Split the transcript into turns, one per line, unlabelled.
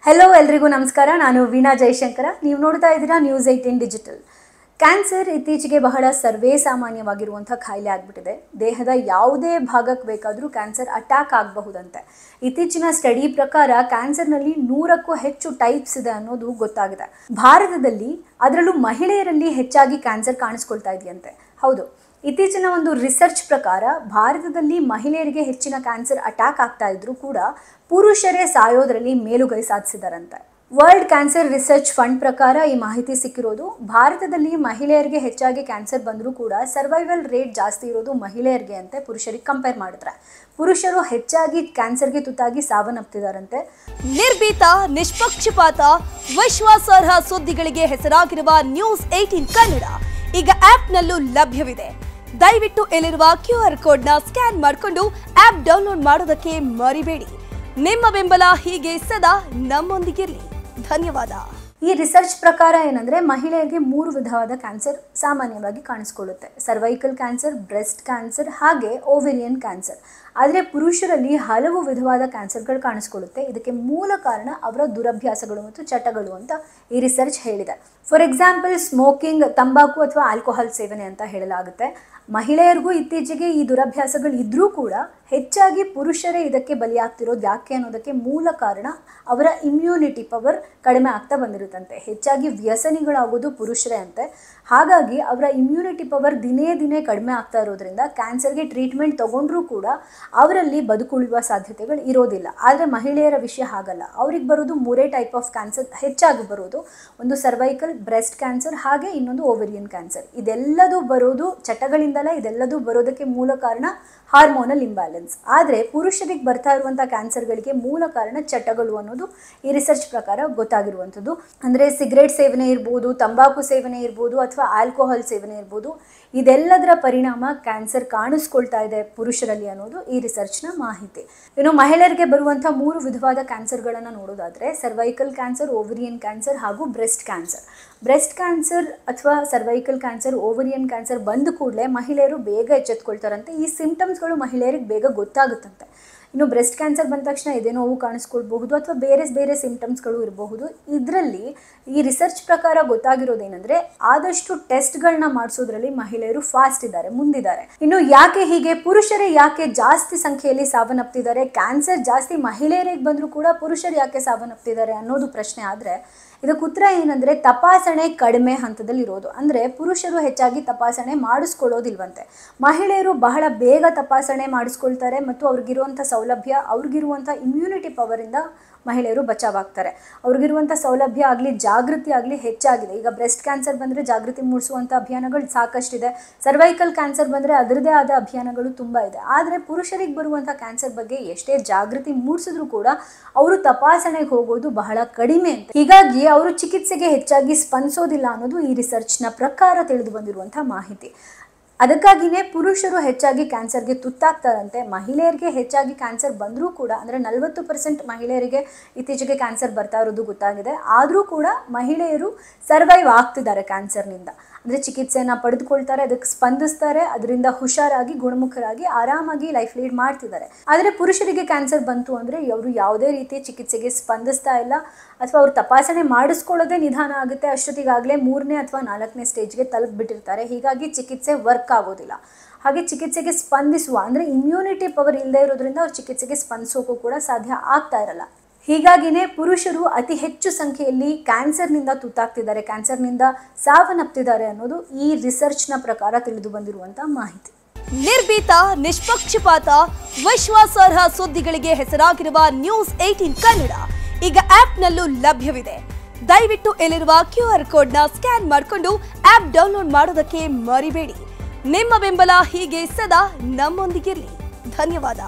Hello ಎಲ್ರಿಗೂ ನಮಸ್ಕಾರ. ನಾನು ವೀಣಾ ಜಯಶಂಕರ. ನೀವು ನೋಡ್ತಾ ಇದ್ದೀರಾ ನ್ಯೂಸ್ 18 ಡಿಜಿಟಲ್. ಕ್ಯಾನ್ಸರ್ ಇತ್ತೀಚೆಗೆ ಬಹಳ ಸರ್ವೇ ಸಾಮಾನ್ಯವಾಗಿರುವಂಥ ಕಾಯಿಲೆ ಆಗಿಬಿಟ್ಟಿದೆ. ದೇಹದ ಯಾವುದೇ ಭಾಗಕ್ಕೆ ಬೇಕಾದರೂ ಕ್ಯಾನ್ಸರ್ ಅಟ್ಯಾಕ್ ಆಗಬಹುದಂತೆ. ಇತ್ತೀಚಿನ ಸ್ಟಡಿ ಪ್ರಕಾರ ಕ್ಯಾನ್ಸರ್ನಲ್ಲಿ 100ಕ್ಕೂ ಹೆಚ್ಚು ಟೈಪ್ಸ್ ಇದೆ ಅನ್ನೋದು ಗೊತ್ತಾಗಿದೆ. ಭಾರತದಲ್ಲಿ ಅದರಲ್ಲೂ ಮಹಿಳೆಯರಲ್ಲಿ ಹೆಚ್ಚಾಗಿ ಕ್ಯಾನ್ಸರ್ ಕಾಣಿಸ್ಕೊಳ್ತಾ ಇದೆಯಂತೆ. ಹೌದು, ಇತ್ತೀಚಿನ ಒಂದು ರಿಸರ್ಚ್ ಪ್ರಕಾರ ಭಾರತದಲ್ಲಿ ಮಹಿಳೆಯರಿಗೆ ಹೆಚ್ಚಿನ ಕ್ಯಾನ್ಸರ್ ಅಟ್ಯಾಕ್ ಆಗ್ತಾ ಇದ್ರೂ ಕೂಡ ಪುರುಷರೇ ಸಾಯೋದ್ರಲ್ಲಿ ಮೇಲುಗೈ ಸಾಧಿಸಿದಾರಂತೆ. ವರ್ಲ್ಡ್ ಕ್ಯಾನ್ಸರ್ ರಿಸರ್ಚ್ ಫಂಡ್ ಪ್ರಕಾರ ಈ ಮಾಹಿತಿ ಸಿಕ್ಕಿರೋದು. ಭಾರತದಲ್ಲಿ ಮಹಿಳೆಯರಿಗೆ ಹೆಚ್ಚಾಗಿ ಕ್ಯಾನ್ಸರ್ ಬಂದರೂ ಕೂಡ ಸರ್ವೈವಲ್ ರೇಟ್ ಜಾಸ್ತಿ ಇರೋದು ಮಹಿಳೆಯರಿಗೆ ಅಂತೆ ಪುರುಷರಿಗೆ ಕಂಪೇರ್ ಮಾಡಿದ್ರೆ. ಪುರುಷರು ಹೆಚ್ಚಾಗಿ ಕ್ಯಾನ್ಸರ್ಗೆ ತುತ್ತಾಗಿ ಸಾವನ್ನಪ್ತಿದಾರಂತೆ.
ನಿರ್ಭೀತ, ನಿಷ್ಪಕ್ಷಪಾತ, ವಿಶ್ವಾಸಾರ್ಹ ಸುದ್ದಿಗಳಿಗೆ ಹೆಸರಾಗಿರುವ ನ್ಯೂಸ್ 18 ಕನ್ನಡ ಈಗ ಆಪ್ನಲ್ಲೂ ಲಭ್ಯವಿದೆ. ದಯವಿಟ್ಟು ಇಲ್ಲಿರುವ QR ಕೋಡ್ನ ಸ್ಕ್ಯಾನ್ ಮಾಡಿಕೊಂಡು ಆಪ್ ಡೌನ್ಲೋಡ್ ಮಾಡೋದಕ್ಕೆ ಮರಿಬೇಡಿ. ನಿಮ್ಮ ಬೆಂಬಲ ಹೀಗೆ ಸದಾ ನಮ್ಮೊಂದಿಗಿರಲಿ. ಧನ್ಯವಾದ.
ಈ ರಿಸರ್ಚ್ ಪ್ರಕಾರ ಏನಂದ್ರೆ ಮಹಿಳೆಯರಿಗೆ 3 ವಿಧವಾದ ಕ್ಯಾನ್ಸರ್ ಸಾಮಾನ್ಯವಾಗಿ ಕಾಣಿಸ್ಕೊಳ್ಳುತ್ತೆ. ಸರ್ವೈಕಲ್ ಕ್ಯಾನ್ಸರ್, ಬ್ರೆಸ್ಟ್ ಕ್ಯಾನ್ಸರ್ ಹಾಗೆ ಓವೇರಿಯನ್ ಕ್ಯಾನ್ಸರ್. ಆದರೆ ಪುರುಷರಲ್ಲಿ ಹಲವು ವಿಧವಾದ ಕ್ಯಾನ್ಸರ್ಗಳು ಕಾಣಿಸ್ಕೊಳ್ಳುತ್ತೆ. ಇದಕ್ಕೆ ಮೂಲ ಕಾರಣ ಅವರ ದುರಭ್ಯಾಸಗಳು ಮತ್ತು ಚಟಗಳು ಅಂತ ಈ ರಿಸರ್ಚ್ ಹೇಳಿದೆ. ಫಾರ್ ಎಕ್ಸಾಂಪಲ್, ಸ್ಮೋಕಿಂಗ್, ತಂಬಾಕು ಅಥವಾ ಆಲ್ಕೋಹಾಲ್ ಸೇವನೆ ಅಂತ ಹೇಳಲಾಗುತ್ತೆ. ಮಹಿಳೆಯರಿಗೂ ಇತ್ತೀಚೆಗೆ ಈ ದುರಭ್ಯಾಸಗಳು ಇದ್ರೂ ಕೂಡ ಹೆಚ್ಚಾಗಿ ಪುರುಷರೇ ಇದಕ್ಕೆ ಬಲಿಯಾಗ್ತಿರೋದು ಯಾಕೆ ಅನ್ನೋದಕ್ಕೆ ಮೂಲ ಕಾರಣ ಅವರ ಇಮ್ಯುನಿಟಿ ಪವರ್ ಕಡಿಮೆ ಆಗ್ತಾ ಬಂದಿರುತ್ತಂತೆ. ಹೆಚ್ಚಾಗಿ ವ್ಯಸನಿಗಳಾಗೋದು ಪುರುಷರೇ ಅಂತೆ. ಹಾಗಾಗಿ ಅವರ ಇಮ್ಯುನಿಟಿ ಪವರ್ ದಿನೇ ದಿನೇ ಕಡಿಮೆ ಆಗ್ತಾ ಇರೋದ್ರಿಂದ ಕ್ಯಾನ್ಸರ್ಗೆ ಟ್ರೀಟ್ಮೆಂಟ್ ತಗೊಂಡ್ರೂ ಕೂಡ ಅವರಲ್ಲಿ ಬದುಕುಳಿಯುವ ಸಾಧ್ಯತೆಗಳು ಇರೋದಿಲ್ಲ. ಆದರೆ ಮಹಿಳೆಯರ ವಿಷಯ ಹಾಗಲ್ಲ. ಅವ್ರಿಗೆ ಬರೋದು 3 ಟೈಪ್ ಆಫ್ ಕ್ಯಾನ್ಸರ್ ಹೆಚ್ಚಾಗಿ ಬರೋದು. ಒಂದು ಸರ್ವೈಕಲ್, ಬ್ರೆಸ್ಟ್ ಕ್ಯಾನ್ಸರ್ ಹಾಗೆ ಇನ್ನೊಂದು ಓವೇರಿಯನ್ ಕ್ಯಾನ್ಸರ್. ಇದೆಲ್ಲದೂ ಬರೋದು ಚಟಗಳಿಂದಲ್ಲ. ಇದೆಲ್ಲದೂ ಬರೋದಕ್ಕೆ ಮೂಲ ಕಾರಣ ಹಾರ್ಮೋನಲ್ ಇಂಬ್ಯಾಲೆನ್ಸ್. ಆದರೆ ಪುರುಷರಿಗೆ ಬರ್ತಾ ಇರುವಂಥ ಕ್ಯಾನ್ಸರ್ಗಳಿಗೆ ಮೂಲ ಕಾರಣ ಚಟಗಳು ಅನ್ನೋದು ಈ ರಿಸರ್ಚ್ ಪ್ರಕಾರ ಗೊತ್ತಾಗಿರುವಂಥದ್ದು. ಅಂದರೆ ಸಿಗರೇಟ್ ಸೇವನೆ ಇರ್ಬೋದು, ತಂಬಾಕು ಸೇವನೆ ಇರ್ಬೋದು ಅಥವಾ ಆಲ್ಕೋಹಾಲ್ ಸೇವನೆ ಇರ್ಬೋದು. ಇದೆಲ್ಲದರ ಪರಿಣಾಮ ಕ್ಯಾನ್ಸರ್ ಕಾಣಿಸ್ಕೊಳ್ತಾ ಇದೆ ಪುರುಷರಲ್ಲಿ ಅನ್ನೋದು ಈ ರಿಸರ್ಚ್ನ ಮಾಹಿತಿ. ಇನ್ನು ಮಹಿಳೆಯರಿಗೆ ಬರುವಂಥ 3 ವಿಧವಾದ ಕ್ಯಾನ್ಸರ್ಗಳನ್ನು ನೋಡೋದಾದರೆ ಸರ್ವೈಕಲ್ ಕ್ಯಾನ್ಸರ್, ಓವೇರಿಯನ್ ಕ್ಯಾನ್ಸರ್ ಹಾಗೂ ಬ್ರೆಸ್ಟ್ ಕ್ಯಾನ್ಸರ್. ಬ್ರೆಸ್ಟ್ ಕ್ಯಾನ್ಸರ್ ಅಥವಾ ಸರ್ವೈಕಲ್ ಕ್ಯಾನ್ಸರ್, ಓವೇರಿಯನ್ ಕ್ಯಾನ್ಸರ್ ಬಂದ ಕೂಡಲೇ ಮಹಿಳೆಯರು ಬೇಗ ಎಚ್ಚೆತ್ಕೊಳ್ತಾರಂತೆ. ಈ ಸಿಂಪ್ಟಮ್ಸ್ಗಳು ಮಹಿಳೆಯರಿಗೆ ಬೇಗ ಗೊತ್ತಾಗುತ್ತಂತೆ. ಇನ್ನು ಬ್ರೆಸ್ಟ್ ಕ್ಯಾನ್ಸರ್ ಬಂದ ತಕ್ಷಣ ಎದೆ ನೋವು ಕಾಣಿಸ್ಕೊಳ್ಬಹುದು ಅಥವಾ ಬೇರೆ ಸಿಂಪ್ಟಮ್ಸ್ಗಳು ಇರಬಹುದು. ಇದರಲ್ಲಿ ಈ ರಿಸರ್ಚ್ ಪ್ರಕಾರ ಗೊತ್ತಾಗಿರೋದೇನೆಂದರೆ ಆದಷ್ಟು ಟೆಸ್ಟ್ಗಳನ್ನ ಮಾಡಿಸೋದ್ರಲ್ಲಿ ಮಹಿಳೆಯರು ಫಾಸ್ಟ್ ಇದ್ದಾರೆ, ಮುಂದಿದ್ದಾರೆ. ಇನ್ನು ಯಾಕೆ ಹೀಗೆ, ಪುರುಷರೇ ಯಾಕೆ ಜಾಸ್ತಿ ಸಂಖ್ಯೆಯಲ್ಲಿ ಸಾವನ್ನಪ್ತಿದ್ದಾರೆ, ಕ್ಯಾನ್ಸರ್ ಜಾಸ್ತಿ ಮಹಿಳೆಯರಿಗೆ ಬಂದರೂ ಕೂಡ ಪುರುಷರು ಯಾಕೆ ಸಾವನ್ನಪ್ತಿದ್ದಾರೆ ಅನ್ನೋದು ಪ್ರಶ್ನೆ. ಆದರೆ ಇದಕ್ಕೆ ಉತ್ತರ ಏನಂದರೆ ತಪಾಸಣೆ ಕಡಿಮೆ ಹಂತದಲ್ಲಿ ಇರೋದು. ಅಂದರೆ ಪುರುಷರು ಹೆಚ್ಚಾಗಿ ತಪಾಸಣೆ ಮಾಡಿಸ್ಕೊಳ್ಳೋದಿಲ್ವಂತೆ. ಮಹಿಳೆಯರು ಬಹಳ ಬೇಗ ತಪಾಸಣೆ ಮಾಡಿಸ್ಕೊಳ್ತಾರೆ ಮತ್ತು ಅವ್ರಿಗಿರುವಂಥ ಸೌಲಭ್ಯ, ಅವ್ರಿಗಿರುವಂಥ ಇಮ್ಯುನಿಟಿ ಪವರಿಂದ ಮಹಿಳೆಯರು ಬಚಾವಾಗ್ತಾರೆ. ಅವ್ರಿಗಿರುವಂಥ ಸೌಲಭ್ಯ ಆಗಲಿ, ಜಾಗೃತಿ ಆಗಲಿ ಹೆಚ್ಚಾಗಿದೆ. ಈಗ ಬ್ರೆಸ್ಟ್ ಕ್ಯಾನ್ಸರ್ ಬಂದರೆ ಜಾಗೃತಿ ಮೂಡಿಸುವಂಥ ಅಭಿಯಾನಗಳು ಸಾಕಷ್ಟಿದೆ. ಸರ್ವೈಕಲ್ ಕ್ಯಾನ್ಸರ್ ಬಂದರೆ ಅದರದೇ ಆದ ಅಭಿಯಾನಗಳು ತುಂಬ ಇದೆ. ಆದರೆ ಪುರುಷರಿಗೆ ಬರುವಂಥ ಕ್ಯಾನ್ಸರ್ ಬಗ್ಗೆ ಎಷ್ಟೇ ಜಾಗೃತಿ ಮೂಡಿಸಿದ್ರು ಕೂಡ ಅವರು ತಪಾಸಣೆಗೆ ಹೋಗೋದು ಬಹಳ ಕಡಿಮೆ ಅಂತ. ಹೀಗಾಗಿ ಅವರು ಚಿಕಿತ್ಸೆಗೆ ಹೆಚ್ಚಾಗಿ ಸ್ಪಂದಿಸೋದಿಲ್ಲ ಅನ್ನೋದು ಈ ರಿಸರ್ಚ್ನ ಪ್ರಕಾರ ತಿಳಿದು ಬಂದಿರುವಂಥ ಮಾಹಿತಿ. ಅದಕ್ಕಾಗಿಯೇ ಪುರುಷರು ಹೆಚ್ಚಾಗಿ ಕ್ಯಾನ್ಸರ್ಗೆ ತುತ್ತಾಗ್ತಾರಂತೆ. ಮಹಿಳೆಯರಿಗೆ ಹೆಚ್ಚಾಗಿ ಕ್ಯಾನ್ಸರ್ ಬಂದರೂ ಕೂಡ, ಅಂದರೆ 40% ಮಹಿಳೆಯರಿಗೆ ಇತ್ತೀಚೆಗೆ ಕ್ಯಾನ್ಸರ್ ಬರ್ತಾ ಇರೋದು ಗೊತ್ತಾಗಿದೆ. ಆದರೂ ಕೂಡ ಮಹಿಳೆಯರು ಸರ್ವೈವ್ ಆಗ್ತಿದ್ದಾರೆ ಕ್ಯಾನ್ಸರ್ನಿಂದ. ಅಂದರೆ ಚಿಕಿತ್ಸೆಯನ್ನು ಪಡೆದುಕೊಳ್ತಾರೆ, ಅದಕ್ಕೆ ಸ್ಪಂದಿಸ್ತಾರೆ, ಅದರಿಂದ ಹುಷಾರಾಗಿ ಗುಣಮುಖರಾಗಿ ಆರಾಮಾಗಿ ಲೈಫ್ ಲೀಡ್ ಮಾಡ್ತಿದ್ದಾರೆ. ಆದರೆ ಪುರುಷರಿಗೆ ಕ್ಯಾನ್ಸರ್ ಬಂತು ಅಂದರೆ ಅವರು ಯಾವುದೇ ರೀತಿ ಚಿಕಿತ್ಸೆಗೆ ಸ್ಪಂದಿಸ್ತಾ ಇಲ್ಲ ಅಥವಾ ಅವ್ರು ತಪಾಸಣೆ ಮಾಡಿಸ್ಕೊಳ್ಳೋದೇ ನಿಧಾನ ಆಗುತ್ತೆ. ಅಷ್ಟೊತ್ತಿಗಾಗಲೇ 3ನೇ ಅಥವಾ 4ನೇ ಸ್ಟೇಜ್ಗೆ ತಲುಪಿಬಿಟ್ಟಿರ್ತಾರೆ. ಹೀಗಾಗಿ ಚಿಕಿತ್ಸೆ ವರ್ಕ್ ಆಗೋದಿಲ್ಲ. ಹಾಗೆ ಚಿಕಿತ್ಸೆಗೆ ಸ್ಪಂದಿಸುವ, ಅಂದರೆ ಇಮ್ಯುನಿಟಿ ಪವರ್ ಇಲ್ಲದೆ ಇರೋದ್ರಿಂದ ಅವ್ರು ಚಿಕಿತ್ಸೆಗೆ ಸ್ಪಂದಿಸೋಕ್ಕೂ ಕೂಡ ಸಾಧ್ಯ ಆಗ್ತಾ ಇರಲ್ಲ. ಹೀಗಾಗಿನೇ ಪುರುಷರು ಅತಿ ಹೆಚ್ಚು ಸಂಖ್ಯೆಯಲ್ಲಿ ಕ್ಯಾನ್ಸರ್ನಿಂದ ತುತ್ತಾಗ್ತಿದ್ದಾರೆ, ಕ್ಯಾನ್ಸರ್ನಿಂದ ಸಾವನ್ನಪ್ತಿದ್ದಾರೆ ಅನ್ನೋದು ಈ ರಿಸರ್ಚ್ನ ಪ್ರಕಾರ ತಿಳಿದು ಬಂದಿರುವಂಥ ಮಾಹಿತಿ.
ನಿರ್ಭೀತ, ನಿಷ್ಪಕ್ಷಪಾತ, ವಿಶ್ವಾಸಾರ್ಹ ಸುದ್ದಿಗಳಿಗೆ ಹೆಸರಾಗಿರುವ ನ್ಯೂಸ್ 18 ಕನ್ನಡ ಈಗ ಆಪ್ನಲ್ಲೂ ಲಭ್ಯವಿದೆ. ದಯವಿಟ್ಟು ಇಲ್ಲಿರುವ QR ಕೋಡ್ನ ಸ್ಕ್ಯಾನ್ ಮಾಡಿಕೊಂಡು ಆಪ್ ಡೌನ್ಲೋಡ್ ಮಾಡೋದಕ್ಕೆ ಮರಿಬೇಡಿ. ನಿಮ್ಮ ಬೆಂಬಲ ಹೀಗೆ ಸದಾ ನಮ್ಮೊಂದಿಗಿರಲಿ. ಧನ್ಯವಾದ.